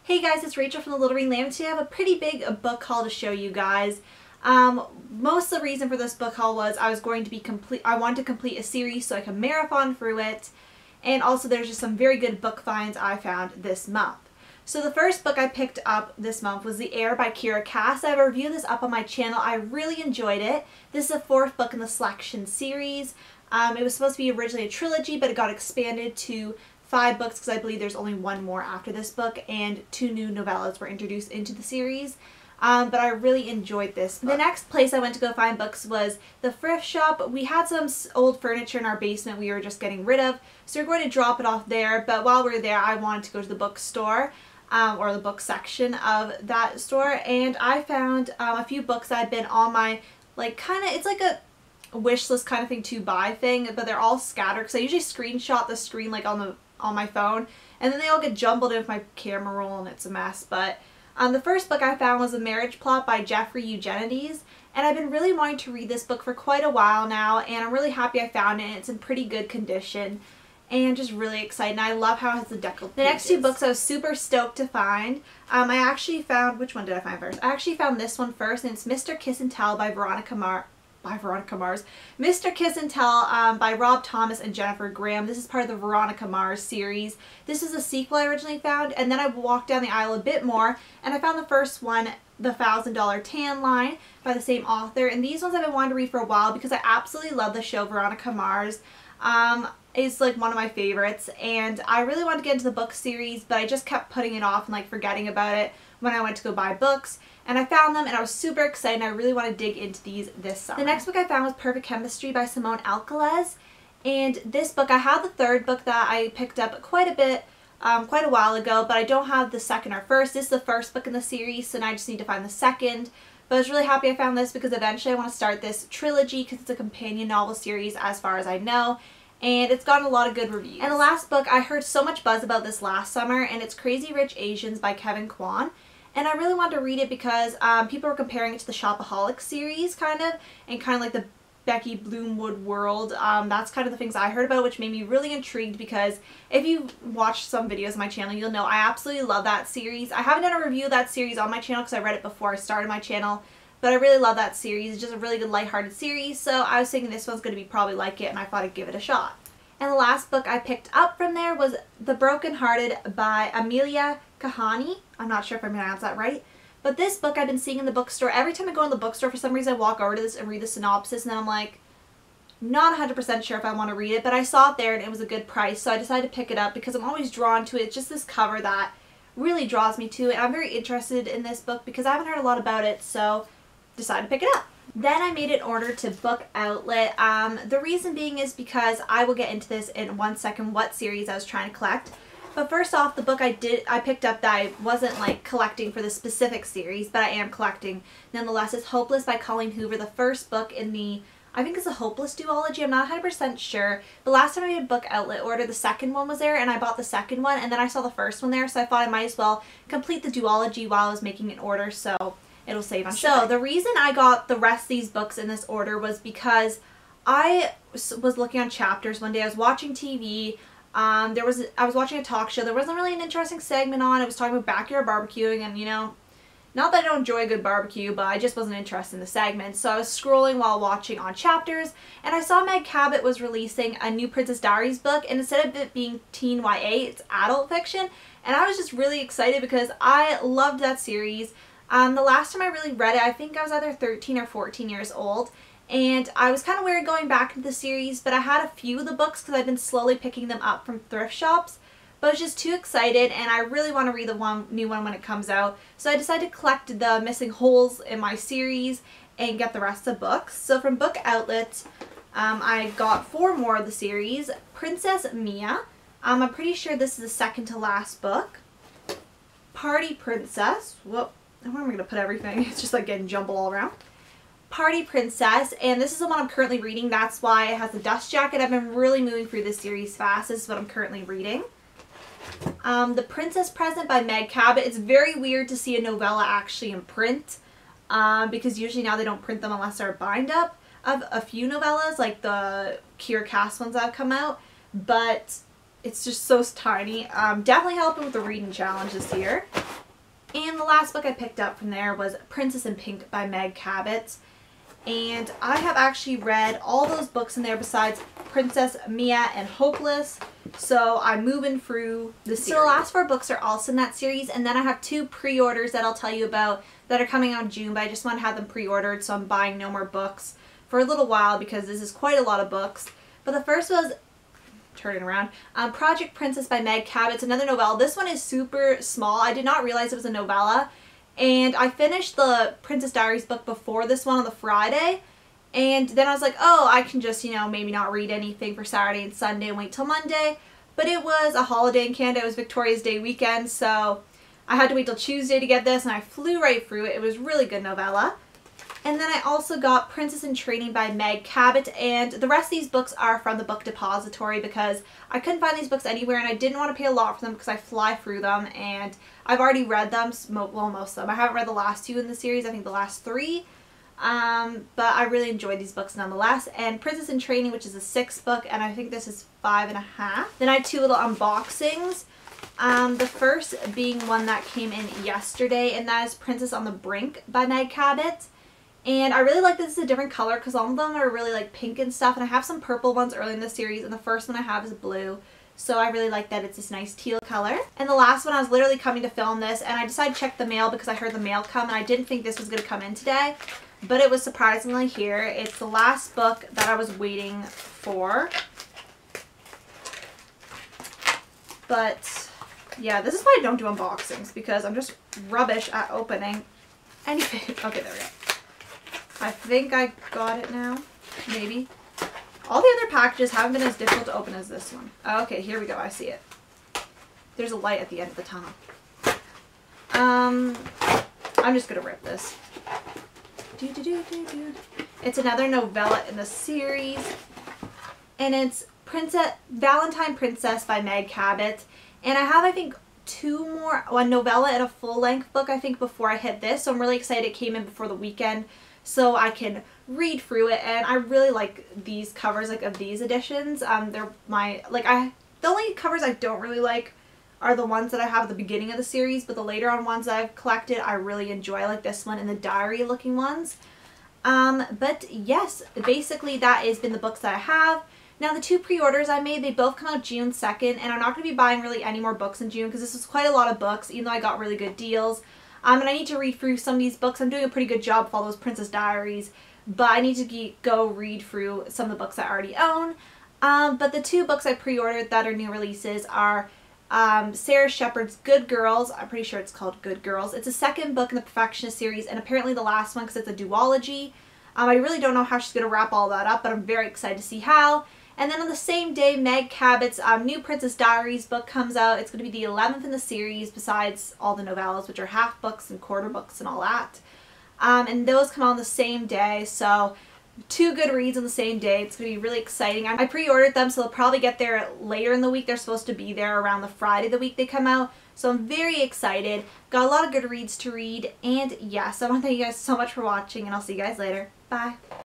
Hey guys, it's Rachel from the Little Green Lamb. Today I have a pretty big book haul to show you guys. Most of the reason for this book haul was I wanted to complete a series so I could marathon through it. And also there's just some very good book finds I found this month. So the first book I picked up this month was The Heir by Kiera Cass. I have reviewed this up on my channel. I really enjoyed it. This is the fourth book in the Selection series. It was supposed to be originally a trilogy, but it got expanded to 5 books because I believe there's only one more after this book, and 2 new novellas were introduced into the series. But I really enjoyed this book. The next place I went to go find books was the thrift shop. We had some old furniture in our basement we were just getting rid of, so we're going to drop it off there. But while we were there, I wanted to go to the bookstore, or the book section of that store, and I found a few books that had been on my, it's like a wish list kind of thing to buy thing, but they're all scattered because I usually screenshot the screen on my phone, and then they all get jumbled in with my camera roll and it's a mess. But the first book I found was A Marriage Plot by Jeffrey Eugenides, and I've been really wanting to read this book for quite a while now, and I'm really happy I found it. It's in pretty good condition and just really excited, and I love how it has the deckled pages. The next 2 books I was super stoked to find. I actually found, which one did I find first? I actually found this one first, and it's Mr. Kiss and Tell by Veronica Mars. Mr. Kiss and Tell by Rob Thomas and Jennifer Graham. This is part of the Veronica Mars series. This is a sequel I originally found, and then I walked down the aisle a bit more and I found the first one, The $1,000 Tan Line by the same author. And these ones I've been wanting to read for a while because I absolutely love the show Veronica Mars. It's like one of my favorites, and I really wanted to get into the book series, but I just kept putting it off and forgetting about it when I went to go buy books. And I found them and I was super excited, and I really want to dig into these this summer. The next book I found was Perfect Chemistry by Simone Alcaraz. And this book, I have the third book that I picked up quite a while ago, but I don't have the second or first. This is the first book in the series, so now I just need to find the second. But I was really happy I found this because eventually I want to start this trilogy because it's a companion novel series as far as I know. And it's gotten a lot of good reviews. And the last book, I heard so much buzz about this last summer, and it's Crazy Rich Asians by Kevin Kwan. And I really wanted to read it because people were comparing it to the Shopaholics series, and like the Becky Bloomwood world. That's kind of the things I heard about, which made me really intrigued because if you watch some videos on my channel, you'll know I absolutely love that series. I haven't done a review of that series on my channel because I read it before I started my channel, but I really love that series. It's just a really good lighthearted series, so I was thinking this one's going to be probably like it, and I thought I'd give it a shot. And the last book I picked up from there was The Broken Hearted by Amelia Kahani. I'm not sure if I pronounced that right. But this book I've been seeing in the bookstore. Every time I go in the bookstore, for some reason I walk over to this and read the synopsis, and then I'm like, not 100% sure if I want to read it, but I saw it there and it was a good price, so I decided to pick it up because I'm always drawn to it. It's just this cover that really draws me to it. I'm very interested in this book because I haven't heard a lot about it, so decided to pick it up. Then I made an order to Book Outlet. The reason being is because I will get into this in one second what series I was trying to collect. But first off, the book I picked up that I wasn't collecting for the specific series, but I am collecting nonetheless, is Hopeless by Colleen Hoover, the first book in the, I think it's a Hopeless duology. I'm not 100% sure. The last time I made a Book Outlet order, the second one was there, and I bought the second one, and then I saw the first one there, so I thought I might as well complete the duology while I was making an order, so it'll save on shipping. So the reason I got the rest of these books in this order was because I was looking on Chapters one day. I was watching TV. I was watching a talk show. There wasn't really an interesting segment on. It was talking about backyard barbecuing, and not that I don't enjoy a good barbecue, but I just wasn't interested in the segment. So I was scrolling while watching on Chapters, and I saw Meg Cabot was releasing a new Princess Diaries book, and instead of it being teen YA, it's adult fiction. And I was just really excited because I loved that series. The last time I really read it, I think I was either 13 or 14 years old, and I was kind of weird going back into the series, but I had a few of the books because I've been slowly picking them up from thrift shops, but I was just too excited, and I really want to read the new one when it comes out, so I decided to collect the missing holes in my series and get the rest of the books. So from Book Outlet, I got 4 more of the series. Princess Mia, I'm pretty sure this is the second to last book. Party Princess, whoop. Where am I going to put everything? It's just getting jumbled all around. Party Princess, and this is the one I'm currently reading. That's why it has a dust jacket. I've been really moving through this series fast. This is what I'm currently reading. The Princess Present by Meg Cabot. It's very weird to see a novella actually in print because usually now they don't print them unless they're a bind up of a few novellas, like the Kiera Cass ones that have come out, but it's just so tiny. Definitely helping with the reading challenge this year. And the last book I picked up from there was Princess in Pink by Meg Cabot. And I have actually read all those books in there besides Princess, Mia, and Hopeless. So I'm moving through the series. So the last 4 books are also in that series. And then I have 2 pre-orders that I'll tell you about that are coming out in June. But I just want to have them pre-ordered, so I'm buying no more books for a little while because this is quite a lot of books. But the first was, turning around, Project Princess by Meg Cabot. It's another novella. This one is super small. I did not realize it was a novella. And I finished the Princess Diaries book before this one on the Friday. And then I was like, oh, I can just, you know, maybe not read anything for Saturday and Sunday and wait till Monday. But it was a holiday in Canada. It was Victoria's Day weekend. So I had to wait till Tuesday to get this. And I flew right through it. It was a really good novella. And then I also got Princess in Training by Meg Cabot, and the rest of these books are from the Book Depository because I couldn't find these books anywhere and I didn't want to pay a lot for them because I fly through them and I've already read them, well, most of them. I haven't read the last 2 in the series, I think the last 3, but I really enjoyed these books nonetheless. And Princess in Training, which is a 6th book, and I think this is 5.5. Then I had 2 little unboxings. The first being one that came in yesterday, and that is Princess on the Brink by Meg Cabot. And I really like that this is a different color because all of them are really like pink and stuff. And I have some purple ones early in the series, and the first one I have is blue. So I really like that it's this nice teal color. And the last one, I was literally coming to film this and I decided to check the mail because I heard the mail come and I didn't think this was going to come in today. But it was surprisingly here. It's the last book that I was waiting for. But yeah, this is why I don't do unboxings because I'm just rubbish at opening anything. Okay, there we go. I think I got it now. Maybe. All the other packages haven't been as difficult to open as this one. Okay, here we go. I see it. There's a light at the end of the tunnel. I'm just going to rip this. It's another novella in the series. And it's Valentine Princess by Meg Cabot. And I have, I think, 2 more, one novella and a full-length book, I think, before I hit this. So I'm really excited it came in before the weekend so I can read through it. And I really like these covers, like, of these editions. They're my, like, the only covers I don't really like are the ones that I have at the beginning of the series, but the later on ones that I've collected I really enjoy, like this one and the diary looking ones. But yes, basically that has been the books that I have. Now the 2 pre-orders I made, they both come out June 2nd, and I'm not going to be buying really any more books in June because this is quite a lot of books, even though I got really good deals. And I need to read through some of these books. I'm doing a pretty good job with all those Princess Diaries, but I need to go read through some of the books I already own. But the 2 books I pre-ordered that are new releases are Sarah Shepard's Good Girls. I'm pretty sure it's called Good Girls. It's a 2nd book in the Perfectionist series, and apparently the last one because it's a duology. I really don't know how she's going to wrap all that up, but I'm very excited to see how. And then on the same day, Meg Cabot's new Princess Diaries book comes out. It's going to be the 11th in the series, besides all the novellas, which are half books and quarter books and all that. And those come out on the same day, so 2 good reads on the same day. It's going to be really exciting. I pre-ordered them, so they'll probably get there later in the week. They're supposed to be there around the Friday of the week they come out. So I'm very excited. Got a lot of good reads to read. And yes, I want to thank you guys so much for watching, and I'll see you guys later. Bye.